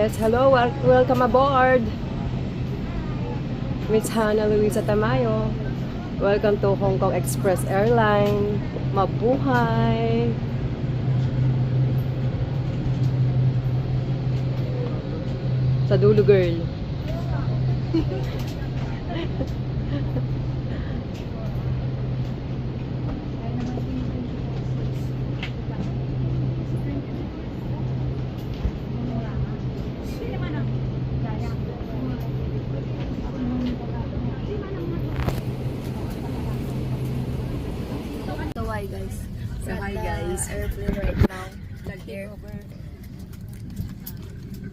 Yes, hello, welcome aboard. Miss Hannah Luisa Tamayo. Welcome to Hong Kong Express Airline. Mabuhay! Sa dulo, girl. So hi guys. So hi guys. Airplane right now. There.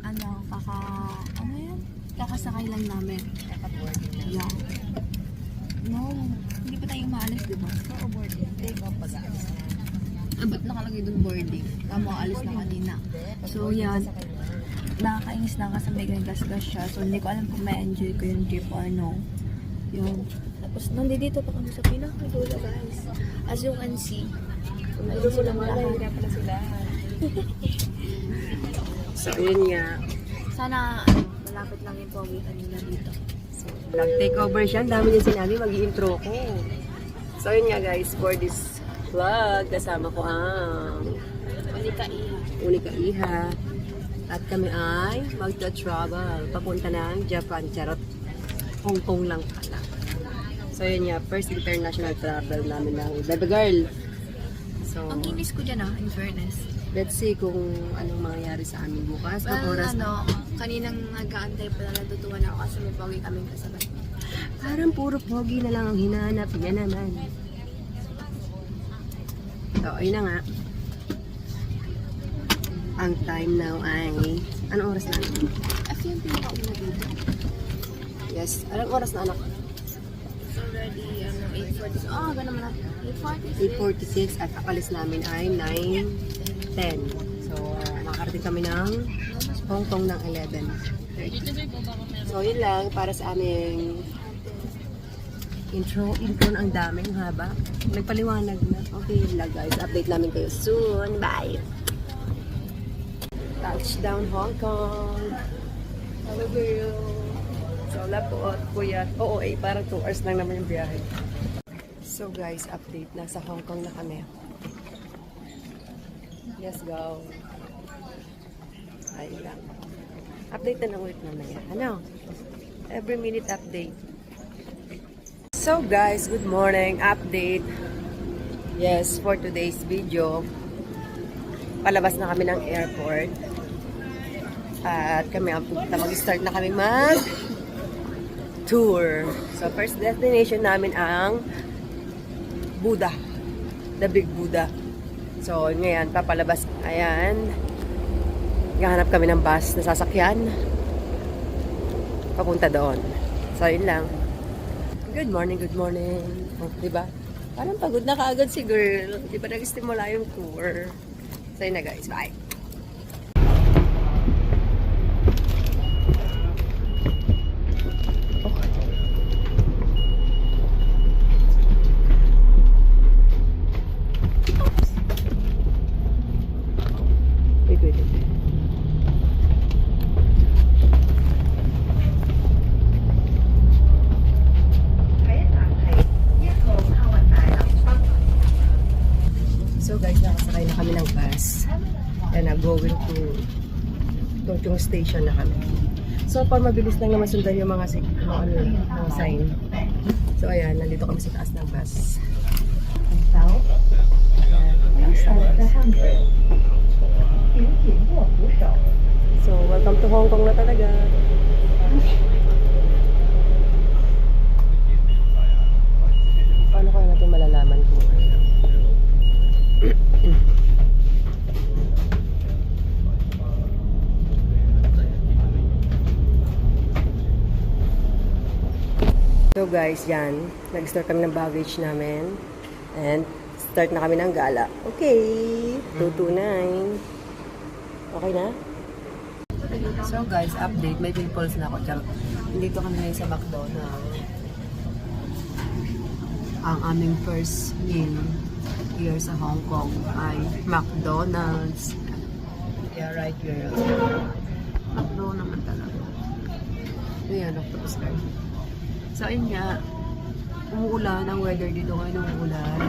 Ano yan? Kakasakay lang namin. Naka-boarding na. Yeah. No, hindi pa tayo umaalis, di ba? Oo, boarding. Take off pag-aalis na. Ba't nakalagay dun boarding? Tama, alis na kanina. So yan, nakakainis na kasi may gas-gas siya. So hindi ko alam kung may enjoy ko yung trip or no. Yun. Tapos nandito pa kami sa pinakadulo guys. As you can see, Dulo mo naman, hindi pala sila. So, yun nga. sana malapit lang yung pogi kanina dito. So, nag-take over siya. Ang dami niya sinabi, mag-i-intro ko. So, yun nga guys, for this vlog, kasama ko ang Unika Iha. At kami ay magta-travel. Papunta ng Japan, charot. Hong Kong lang pala. So, yun nga, first international travel namin ng Baby Girl. So, Ang inis ko dyan in fairness. let's see kung anong mangyayari sa amin bukas. Ang Well, oras kaninang nag-aantay pa na natutuwa na ako kasi may pogi kaming kasabay. parang puro pogi na lang ang hinahanap niya naman. So, ayun na nga. Ang time now ay... Anong oras na? F yung pinakauna dito. Yes. Anong oras na anak? It's already 8:46. Oh, ganun na. 8:46. 8:46 at akalis namin ay 9:10. So, makakarating kami ng Hong Kong ng 11:30. So, yun lang para sa aming intro na ang daming haba. Nagpaliwanag na. Okay, yun lang guys. Update namin kayo soon. Bye! Touchdown Hong Kong. Hello girl. So, lapot, kuya. Oo, parang 2 hours lang naman yung biyahe. So guys, update. Nasa Hong Kong na kami. Let's go. Ayun lang. Update na lang ulit mamaya. Ano? Every minute update. So guys, good morning. Update. Yes, for today's video. Palabas na kami ng airport. At kami ang punta. Mag-start na kami tour. So first destination namin ang Buddha. The Big Buddha. So ngayon, papalabas. Ayan. Gahanap kami ng bus na sasakyan. Papunta doon. So yun lang. Good morning, good morning. Oh, diba? Parang pagod na kaagad si girl. Diba nag-stimula yung tour? So yun na guys. Bye! Wait. So guys, nakasakay na kami ng bus. And going to Tokyo Station na kami. So para mabilis lang naman sundan yung mga sign. So ayan, nandito kami sa taas ng bus. So welcome to Hong Kong na talaga. Paano kaya natin malalaman kung ano? So guys, yan. Nag-start kami ng baggage namin. And start na kami ng gala. Okay. 229. Okay na? So guys, update. May pimples na ako. Dito kami ngayon sa McDonald's. Ang aming first meal here sa Hong Kong ay McDonald's. Yeah, right girl. Nakakatawa naman talaga. Ayan, octopus card. So, ayun nga. Umuulan ang weather dito ngayon, umuulan.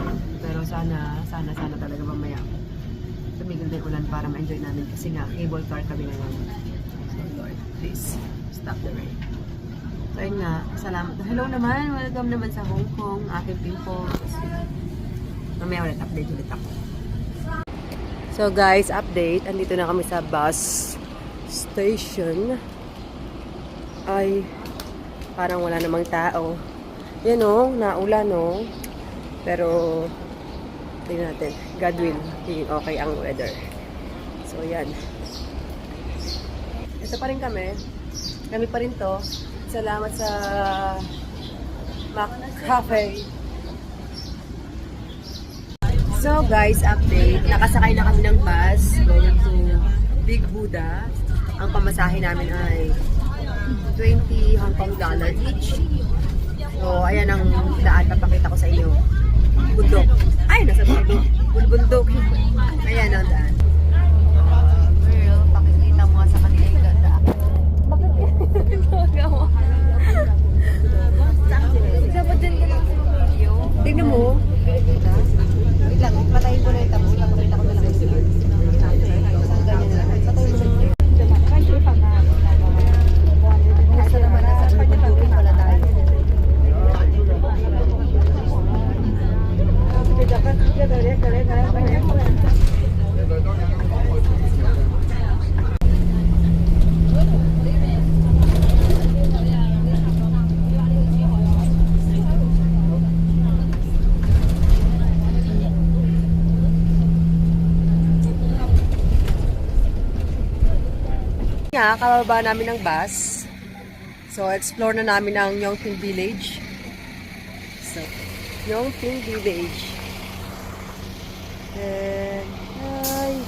Pero sana talaga mamaya tumigil na yung ulan para ma-enjoy namin. Kasi nga, cable car kami ngayon. So, Lord, please, stop the rain. So, ayun nga. Salamat. Hello naman. Welcome naman sa Hong Kong. Aking pimples. Mamaya ulit, update ulit ako. So guys, update. Andito na kami sa bus station. Ay, parang wala namang tao. Yan o, naulan o. Pero, tingnan natin. God will, okay ang weather. So, yan. Ito pa rin kami. Kami pa rin to. Salamat sa Mac Cafe. So guys, update. Nakasakay na kami ng bus going to Big Buddha. Ang pamasahe namin ay 20 Hong Kong dollar each. So, ayan ang daan. Papakita ko sa inyo. Bundok. Ay, nasa bundok. Bundok. Ayan ang daan. Girl, pakikita mo sa kanila yung ganda. Bakit ito gawa? Dapat din ka lang sa video. Tingnan mo. Wait lang, patayin ko na yung tapos lang. Pakita ko na lang yung sila. Isang ganyan na lang. Patayin mo na yung nasa naman nasa bundukin pala tayo. Nga, kababa namin ng bus. So, explore na namin ang Yongping Village. So, Yongping Village. And, hi.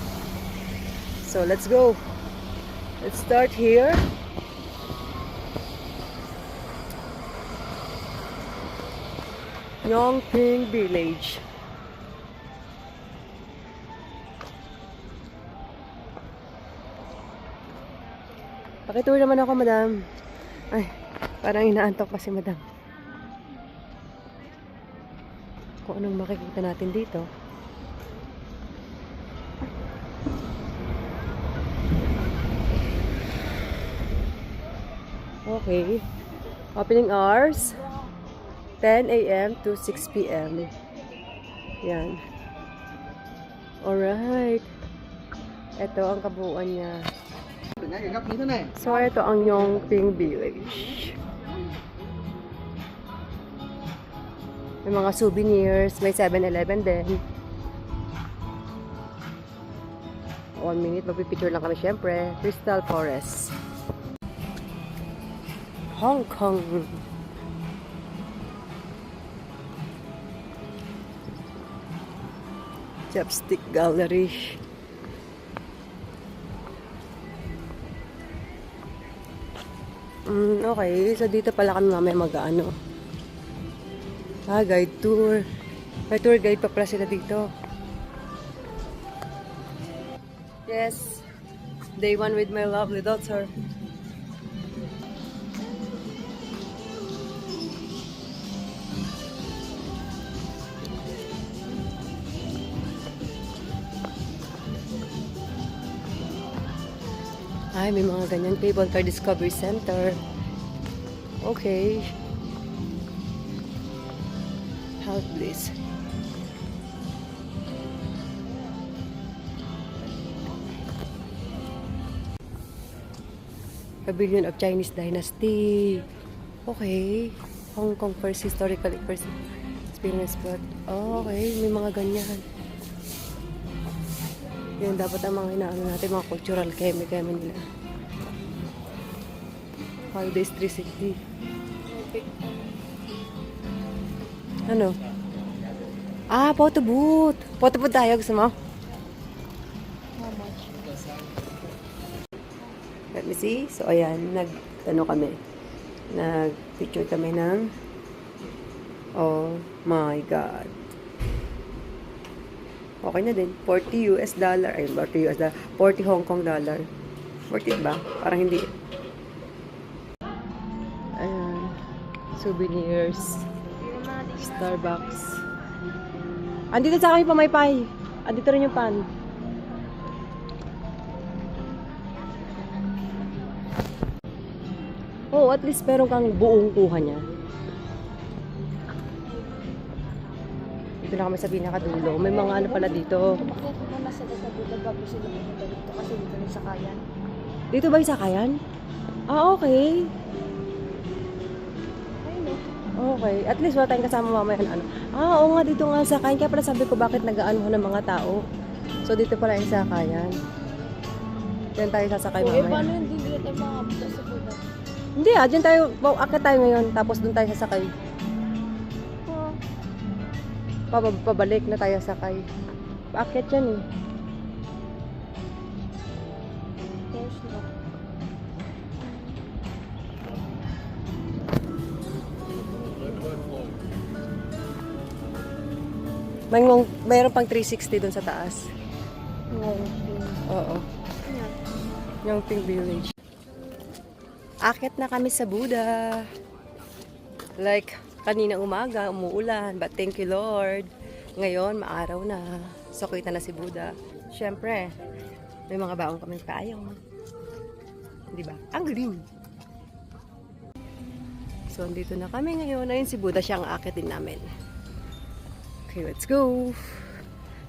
So, let's go. Let's start here. Yongping Village. Pakitour naman ako, madam. Ay, parang inaantok pa si madam. Kung anong makikita natin dito. Okay. Opening hours, 10 a.m. to 6 p.m. Yan. Alright. Ito ang kabuuan niya. So, ito ang Yongping Village. May mga souvenirs. May 7-Eleven din. 1 minute. Magpipicture lang kami syempre. Crystal Forest. Hong Kong. Chopstick Gallery. Okay, so dito pala kami mamaya mag-ano. Guide tour. May tour guide pa pala sila dito. Yes. Day 1 with my lovely daughter. Ay, may mga ganyan. Cable Car Discovery Center. Okay. Help, please. Pavilion of Chinese Dynasty. Okay. Hong Kong First Historical Experience Spot. Okay, may mga ganyan. Yan, dapat ang mga inaano natin, mga cultural keme nila. Holidays 360. Ano? Photo booth. Photo booth tayo, gusto mo? Let me see. So, ayan, nag-picture kami ng oh my God. Okay na din. $40 US. Ay, $40 US. 40 Hong Kong dollar. Worth it ba? Parang hindi. Ayan. Souvenirs. Starbucks. Andito sa akin yung pamaypay. Andito rin yung pan. Oh, at least meron kang buong kuha niya. Dito na kami sa pinakadulo. May mga ano pala dito. Bakit mo nasa Buda bago sila pumunta dito kasi dito rin sa Kayan? Dito ba yung sakayan? Ah, okay. Ay, no. Okay. At least wala tayong kasama mamaya na ano. Ah, oo nga, dito nga sa sakayan. Kaya pala sabi ko bakit nag-aano ng mga tao. So, dito pala yung sakayan. Diyan tayo sasakay Okay, mamaya. paano hindi nila tayo makabot sa Buda? Hindi ah, diyan tayo, akit tayo ngayon. Tapos doon tayo sasakay. Pabalik na tayo sakay. Paakyat yan eh. There's no. Mayroon pang 360 doon sa taas. Oo. Yung Pink Village. Akit na kami sa Buda. Like, kanina umaga, umuulan. But thank you, Lord. Ngayon, maaraw na. So, kita na si Buda. Siyempre, may mga baong kami payong. Di ba? Ang galing. So, andito na kami ngayon. Ayun si Buda, siya ang akit din namin. Okay, let's go.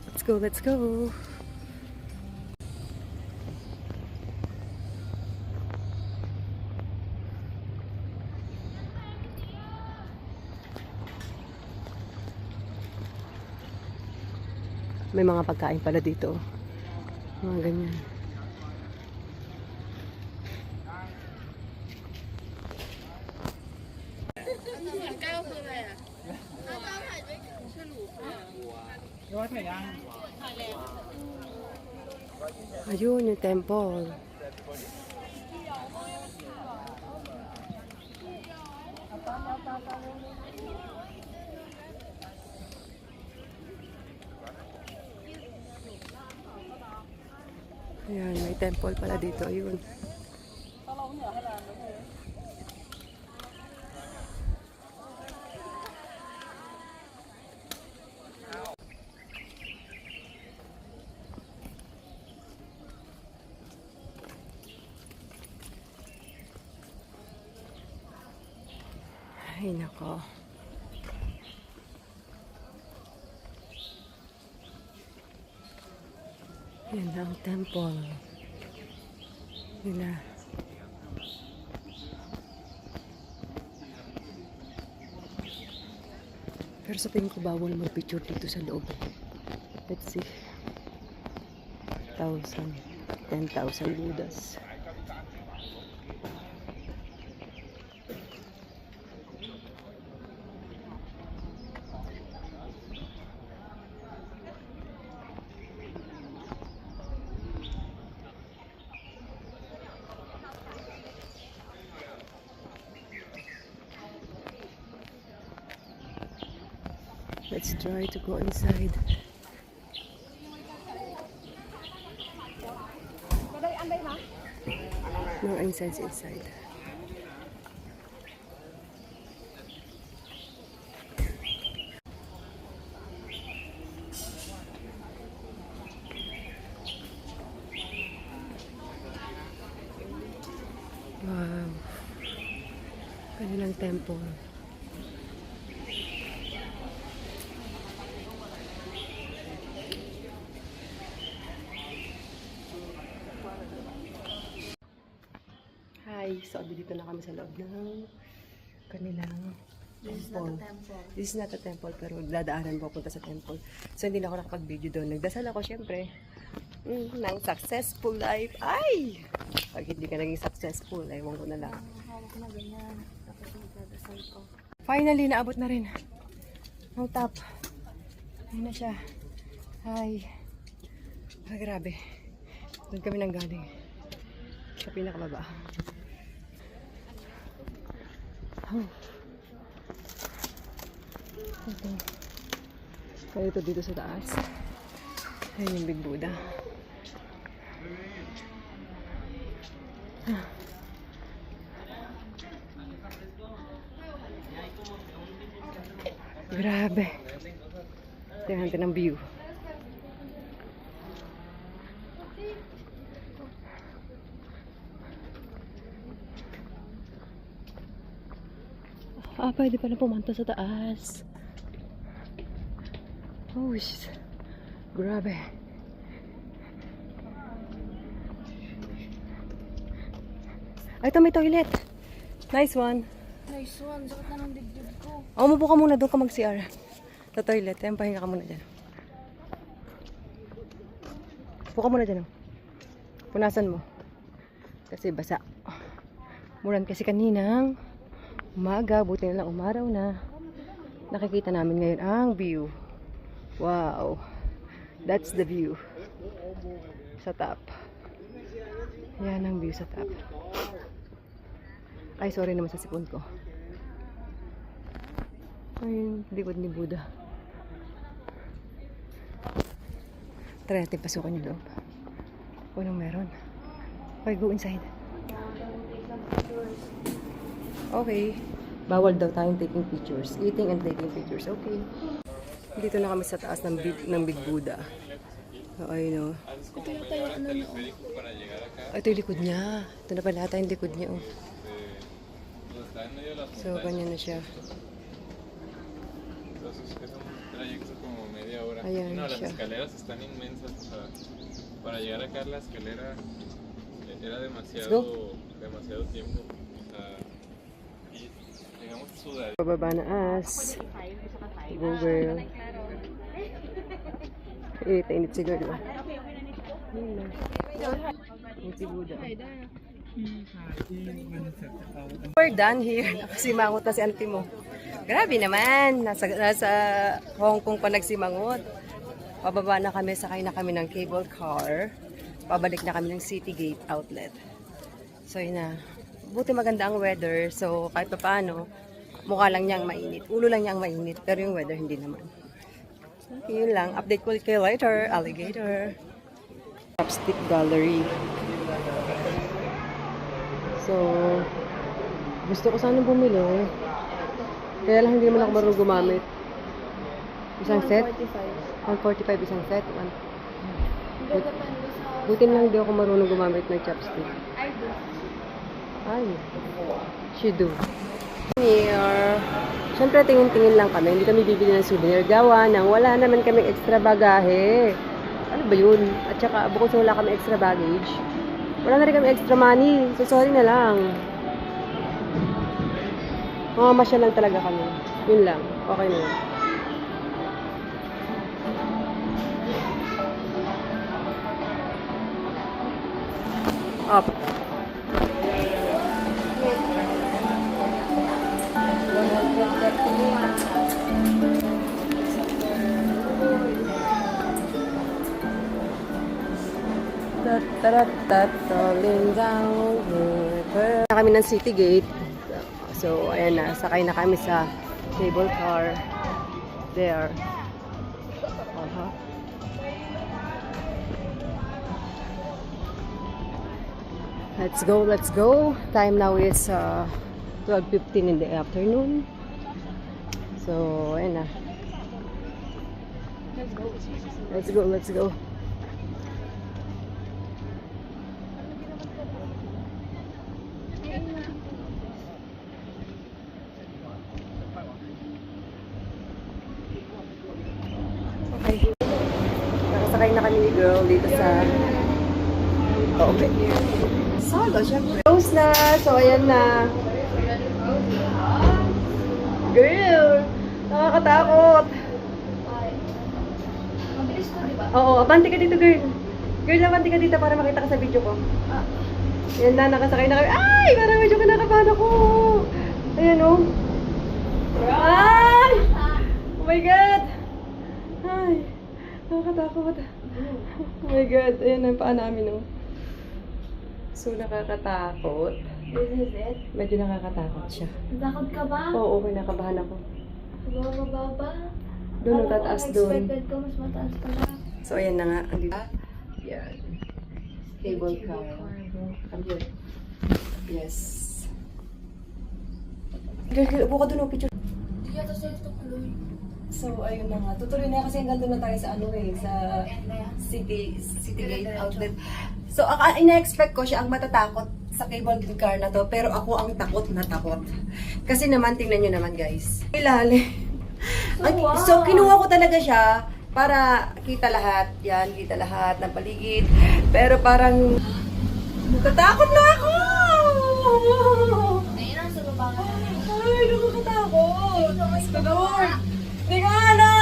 Let's go, let's go. May mga pagkain pala dito. Mga ganyan. Ayun, yung temple. Ayan, may temple pala dito. Ayun. Ay, nako. Yan ang temple nila. Pero sa tingin ko bawal mag-picture dito sa loob. Let's see. 10,000 Buddhas. Let's try to go inside. No incense inside. Wow. Kanilang temple. Hi, so dito na kami sa loob ng kanilang temple. This is not a temple, pero dadaanan ko punta sa temple. So hindi na ako nakapag-video doon. Nagdasal ako syempre ng successful life. Ay! Pag hindi ka naging successful, ewan ko na lang. Hawak na ganyan. Tapos nagdadasal ko. Finally, naabot na rin ang top. Ayun na siya. Hi. Ah, grabe. Doon kami nang galing. Sa pinakababa. Oh. Ito. Kaya ito dito sa taas. Ayun yung Big Buddha. Grabe. Tingnan natin ang view. Pwede pala pumunta sa taas. Oh, shit. Grabe. Ay, ito may toilet. Nice one. Nice one. Sakit na ng dibdib ko. Umupo ka muna doon ka mag-CR. Sa toilet. Ayan, pahinga ka muna dyan. Upo ka muna dyan. Oh. Punasan mo. Kasi basa. Mulan kasi kaninang umaga. Buti na lang umaraw na. Nakikita namin ngayon ang view. Wow. That's the view. Sa top. Yan ang view sa top. Ay, sorry naman sa sipon ko. Ay, likod ni Buddha. Try natin pasukan yung loob. Walang meron. Okay, go inside. Okay. Bawal daw tayong taking pictures. Eating and taking pictures. Okay. Dito na kami sa taas ng Big Buddha. So, ayun o. Ito yung tayo ano no. Ito yung likod niya. Ito na pala ata yung likod niya. Oh. So, ganyan na siya. Ayan No, las siya. escaleras están inmensas. O sea, para llegar acá la escalera era demasiado tiempo. O sea, y llegamos a sudar. Pababa na as. Go girl. Init si girl. Yun na. Yung si Buddha. We're done here. Nakasimangot na si auntie mo. Grabe naman. Nasa Hong Kong pa nagsimangot. Pababa na kami. Sakay na kami ng cable car. Pabalik na kami ng City Gate Outlet. So yun na. Buti maganda ang weather. So kahit pa paano, mukha lang niyang mainit. Ulo lang niyang mainit. Pero yung weather hindi naman. Okay, yun lang. Update ko kayo later. Alligator. Chopstick Gallery. So, gusto ko sana bumili. Kaya lang hindi naman ako marunong gumamit. Isang set? 145 isang set. Buti lang hindi ako marunong gumamit ng chopstick. Ay, she do. Here. Siyempre, tingin-tingin lang kami. Hindi kami bibili ng souvenir. Gawa nang wala naman kami extra bagahe. Ano ba yun? At saka, bukod sa wala kami extra baggage, wala na rin kami extra money. So, sorry na lang. Mamamasya lang talaga kami. Yun lang. Okay na lang. Up. Rolling down river. Na kami ng City Gate. So, ayan na. Sakay na kami sa cable car. There. Let's go, let's go. Time now is 12:15 in the afternoon. So, ayan na. Let's go, let's go. Okay. Nakasakay na kami ni girl dito sa okay. Solo, syempre. Close na. So, ayan na. Girl! Nakakatakot. Mabilis ko, di ba? Oo, abante ka dito, girl. Girl, abante ka dito para makita ka sa video ko. Ayan na, nakasakay na kami. Ay! Parang medyo kinakabahan ako. Ayan, oh. Ay! Oh my God! Ay! Nakakatakot. Oh my God. Ayan na yung paa namin, oh. So, nakakatakot. This is it? Medyo nakakatakot siya. Natakot ka ba? Oo, kinakabahan ako. Mababa? Doon, tataas doon. Expected ko, mas mataas pala. So, ayan na nga. Andito. Yan. Cable car. Come here. Yes. Girl, upo ka dun, picture. Hindi yata sa'yo ito tuloy. So, ayun na nga. Tutuloy na kasi hanggang doon na tayo sa sa Citygate Outlet. So, ina-expect ko siya ang matatakot sa cable car na to, pero ako ang takot na takot. Kasi naman, tingnan nyo naman guys. Ilalim. So, kinuha ko talaga siya para kita lahat. Yan, kita lahat ng paligid. Pero parang, natatakot na ako! Ayun ang sa baba ka. Ay, nakakatakot! Basta Lord! Hindi ka na!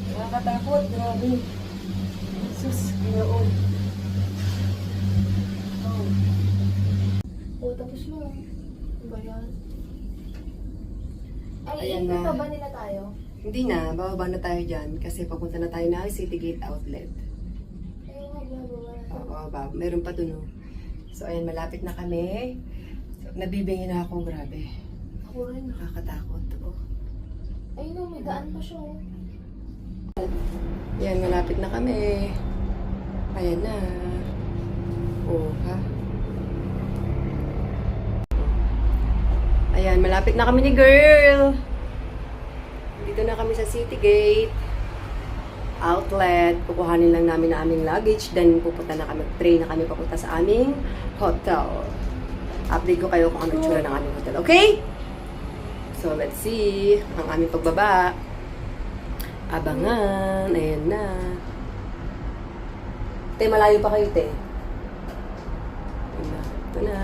Nakakatakot, grabe. Sus, ginoon. Oh, tapos mo. Ano ba yan? Ay, Ayan na. ikot pa ba nila tayo? Hindi na, bababa na tayo dyan kasi papunta na tayo na Citygate Outlet. Ayun nga, bababa na tayo. Oo, bababa. Meron pa dun, oh. So, ayan, malapit na kami. So, nabibingin na ako, grabe. Ako rin. Nakakatakot, oh. Ayun o, may daan pa siya. Oh. Yan, malapit na kami. Ayan na. Oh, ha? Ayan, malapit na kami ni girl. Dito na kami sa Citygate Outlet. Kukuhanin lang namin na aming luggage. Then, pupunta na kami. Train na kami papunta sa aming hotel. Update ko kayo kung ano itsura ng aming hotel. Okay? So, let's see. Ang aming pagbaba. Abangan. Ayan na. Te, malayo pa kayo, te. Ayan na. Ito na.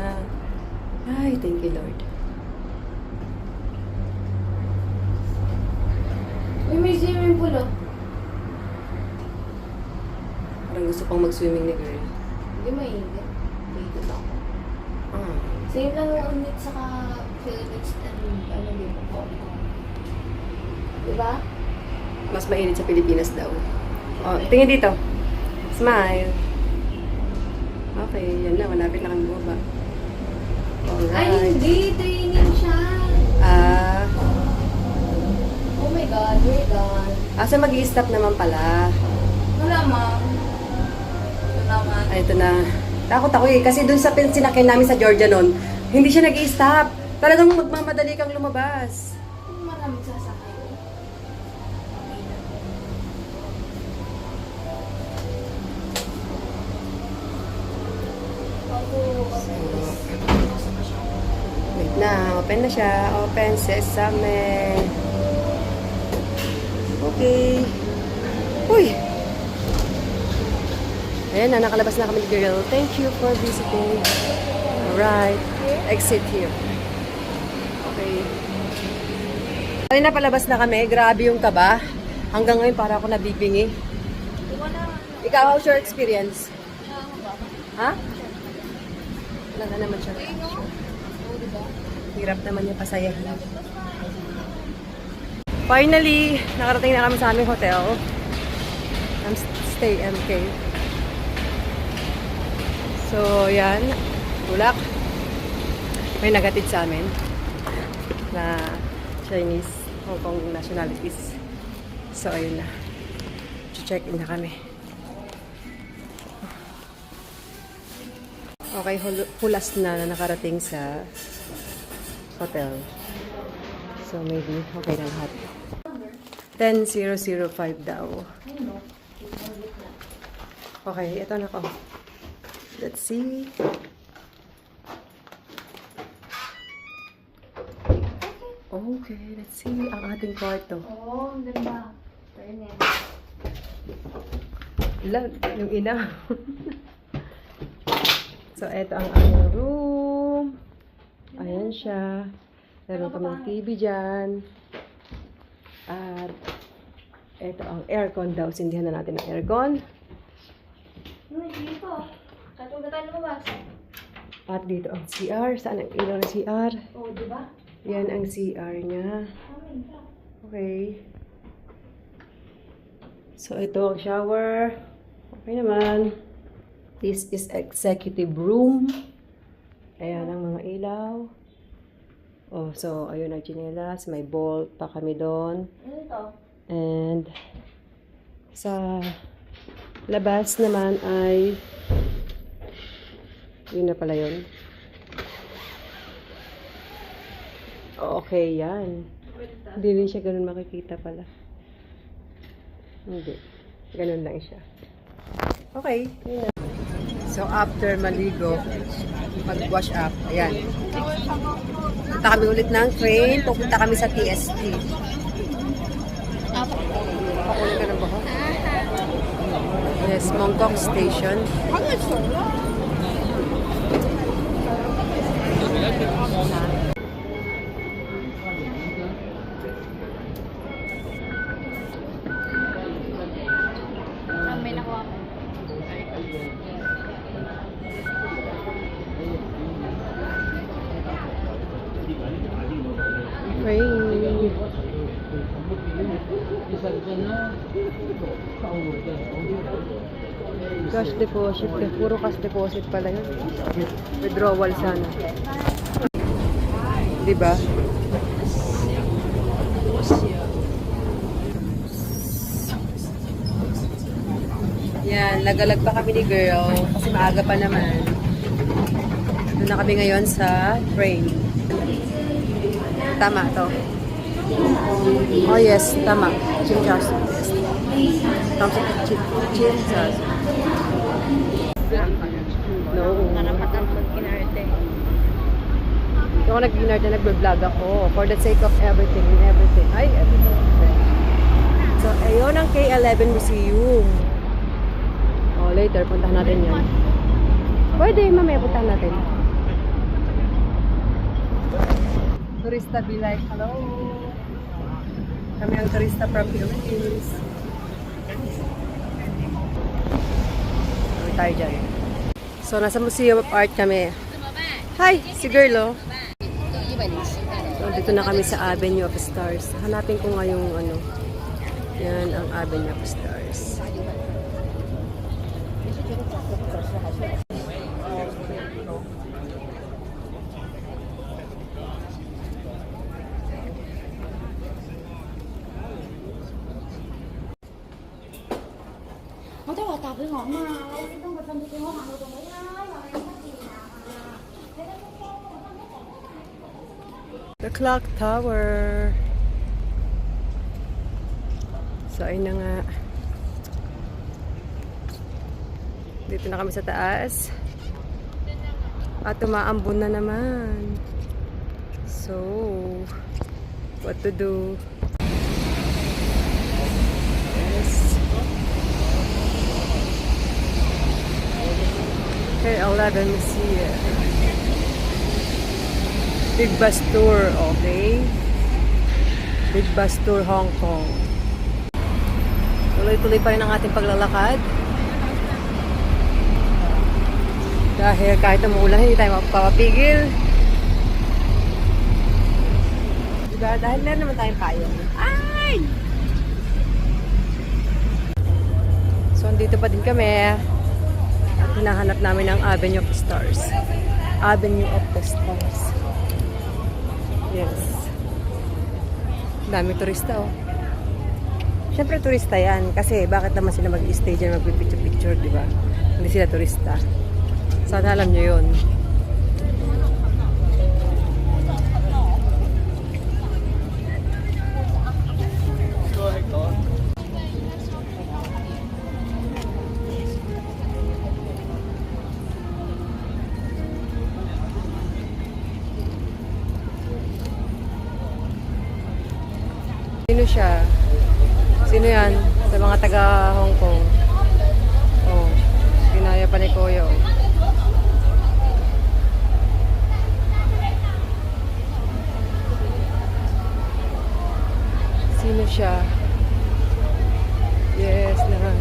Ay, thank you, Lord. May swimming pool oh. Parang gusto pang mag-swimming ni girl. Hindi mainit. Dito lang ako. Ah. Same lang yung unit saka Philippines and ano dito po. Diba? Mas mainit sa Pilipinas daw. Oh, tingin dito. Smile. Okay, yan na. Malapit na kami bumaba. Ay, Alright. hindi. Training siya. Ah, Oh my God, we're done. asa mag-i-stop naman pala. Wala, ma'am. Salamat. Ay, ito na. Takot ako eh. Kasi dun sa sinakyan namin sa Georgia noon, hindi siya nag-i-stop. Talagang magmamadali kang lumabas. Maraming sasakay. Wait na. Open na siya. Open sesame. Okay. Uy! Ayan na, nakalabas na kami ni girl. Thank you for visiting. Alright. Exit here. Okay. Ay, napalabas na kami. Grabe yung kaba. Hanggang ngayon para ako nabibingi. Ikaw, how's your experience? Ha? Wala na naman siya. Hirap naman yung pasayahan. Finally, nakarating na kami sa aming hotel. Stay MK. So, yan. Tulak. May nagatid sa amin na Chinese, Hong Kong nationalities. So, ayun na. Check-in na kami. Okay, hulas na nakarating sa hotel. So, maybe okay na lahat. 10:005 daw. Okay, ito na ko. Let's see. Okay, let's see ang ating kwarto. Oh, ang ganda. Fairness. Ilan? Yung ina. So, ito ang aming room. Ayan siya. Meron kaming TV dyan. At ito ang aircon daw. Sindihan na natin ang aircon. Dito. Katulad tayo lumabas. At dito ang CR. Saan ang ilaw ng CR? Oh, di ba? Yan ang CR niya. Okay. So, ito ang shower. Okay naman. This is executive room. Ayan ang mga ilaw. Oh, so, ayun ang chinelas. May bolt pa kami doon. Ano ito? And, sa Labas naman ay yun na pala yun. Okay, yan. Hindi rin siya ganun makikita pala. Hindi. Ganun lang siya. Okay, yun na. So, after maligo, mag-wash up, ayan. Punta kami ulit ng train. Pupunta kami sa TST. Pakulo ka ng bako? Yes, Mongkok Station. May nakuha ko. Train. Cash deposit. Puro cash deposit pala yun. Withdrawal sana. Diba? Yan, nagalag pa kami ni girl kasi maaga pa naman. Doon na kami ngayon sa train. Tama to. Oh yes, tama. Chinchas. Tama sa chinchas. No. Karapatan pag-kinarte. Ito ako nag-inarte, nag-vlog ako. For the sake of everything and everything. Ay, everything. So, ayun ang K11 Museum. Oh, later, puntahan natin yan. Pwede, mamaya puntahan natin. Turista be like, hello. Kami ang turista from Philippines. Kami tayo dyan. So, nasa Museum of Art kami. Hi, si girl, oh. So, dito na kami sa Avenue of Stars. Hanapin ko nga yung ano. Yan ang Avenue of Stars. The clock tower. So, ayun na nga. Dito na kami sa taas. At tumaambon na naman. So, what to do? Yes. K11 Museum. Big Bus Tour, okay? Big Bus Tour Hong Kong. Tuloy-tuloy pa rin ang ating paglalakad. Dahil kahit umuulan, hindi tayo mapapapigil. Diba? Dahil meron naman tayong payong. Ay! So, andito pa din kami. At hinahanap namin ang Avenue of the Stars. Avenue of the Stars. Yes. Dami turista, oh. Siyempre turista yan. Kasi bakit naman sila mag-stay dyan, mag-picture-picture, di ba? Hindi sila turista. Sana alam nyo yun. Sino siya? Sino yan? Sa mga taga Hong Kong. Oh, ginaya pa ni Kuya. Oh. Sino siya? Yes, naman.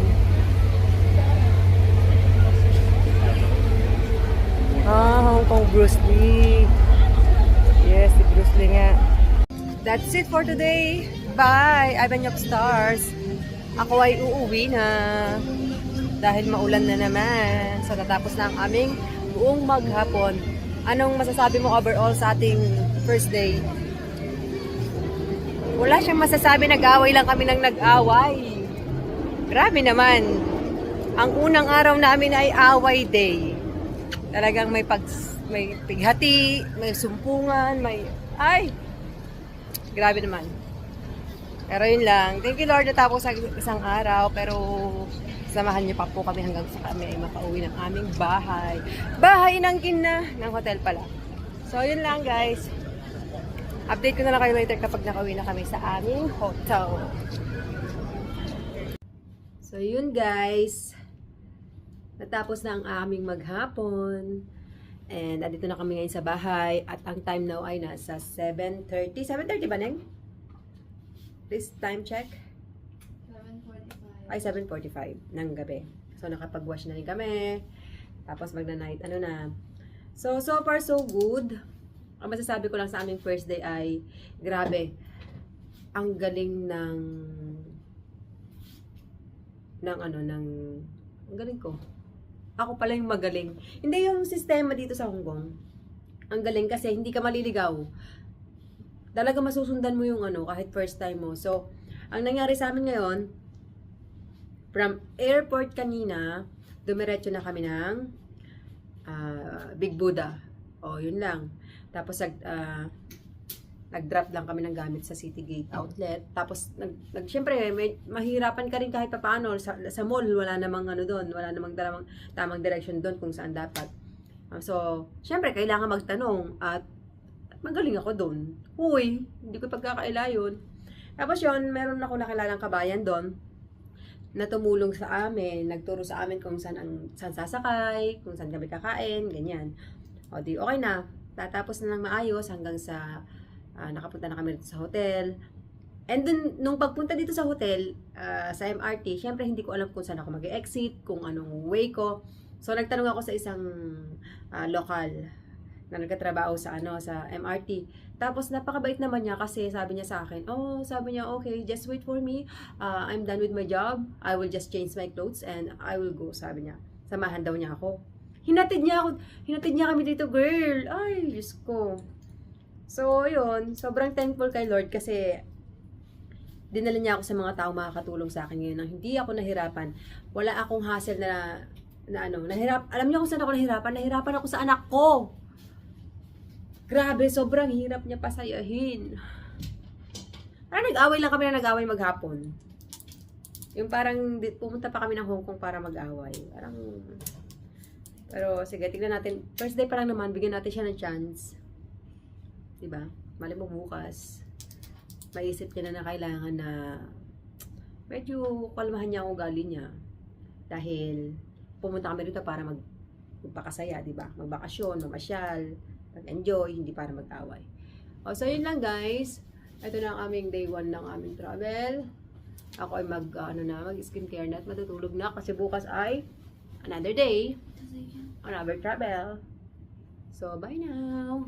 Hong Kong Bruce Lee. Yes, si Bruce Lee nga. That's it for today. Bye! Avenue of Stars. Ako ay uuwi na. Dahil maulan na naman. So, natapos na ang aming buong maghapon. Anong masasabi mo overall sa ating first day? Wala siyang masasabi. Nag-away lang kami ng nag-away. Grabe naman. Ang unang araw namin ay away day. Talagang may pighati, may sumpungan, ay! Grabe naman. Pero yun lang. Thank you Lord natapos sa isang araw. Pero samahan niyo pa po kami hanggang sa kami ay makauwi ng aming bahay. Bahay inangkin na ng hotel pala. So yun lang guys. Update ko na lang kayo later kapag nakauwi na kami sa aming hotel. So yun guys. Natapos na ang aming maghapon. And andito na kami ngayon sa bahay. At ang time now ay nasa 7:30. 7:30 ba, Neng? Please, time check. 7:45. Ay, 7:45 ng gabi. So, nakapag-wash na rin kami. Tapos, magna-night, na. So far, so good. Ang masasabi ko lang sa aming first day ay, grabe, ang galing ang galing ko. Ako pala yung magaling. Hindi yung sistema dito sa Hong Kong. Ang galing kasi hindi ka maliligaw. Talaga masusundan mo yung kahit first time mo. So, ang nangyari sa amin ngayon, from airport kanina, dumiretso na kami ng Big Buddha. O, yun lang. Tapos, nag-drop lang kami ng gamit sa City Gate Outlet. Tapos, syempre, mahirapan ka rin kahit paano. Sa mall, wala namang doon. Wala namang tamang direction doon kung saan dapat. So, syempre, kailangan magtanong. At, magaling ako doon. Huy, hindi ko pagkakaila yun. Tapos yun, meron ako nakilalang kabayan doon na tumulong sa amin. Nagturo sa amin kung saan sasakay, kung saan kami kakain, ganyan. O, di okay na. Tatapos na ng maayos hanggang sa nakapunta na kami dito sa hotel. And then, nung pagpunta dito sa hotel, sa MRT, syempre hindi ko alam kung saan ako mag-exit, kung anong way ko. So, nagtanong ako sa isang lokal na nagkatrabaho sa MRT. Tapos, napakabait naman niya kasi sabi niya sa akin, okay, just wait for me. I'm done with my job. I will just change my clothes and I will go, sabi niya. Samahan daw niya ako. Hinatid niya kami dito, girl. Ay, Diyos ko. So, yun. Sobrang thankful kay Lord kasi dinala niya ako sa mga tao makakatulong sa akin ngayon nang hindi ako nahirapan. Wala akong hassle nahirap. Alam niyo kung saan ako nahirapan? Nahirapan ako sa anak ko. Grabe, sobrang hirap niya pasayahin. Parang nag-away lang kami na nag-away maghapon. Yung parang pumunta pa kami ng Hong Kong para mag-away. Pero sige, tignan natin. First day pa lang naman, bigyan natin siya ng chance. Diba? Mali mo bukas. Maisip niya na kailangan na medyo kalmahan niya ang ugali niya. Dahil pumunta kami dito para magpakasaya, diba? Magbakasyon, mamasyal, mag-enjoy, hindi para mag-away. So yun lang guys. Ito na ang aming day 1 ng aming travel. Ako ay mag-skincare na at matutulog na kasi bukas ay another day, another travel. So bye now!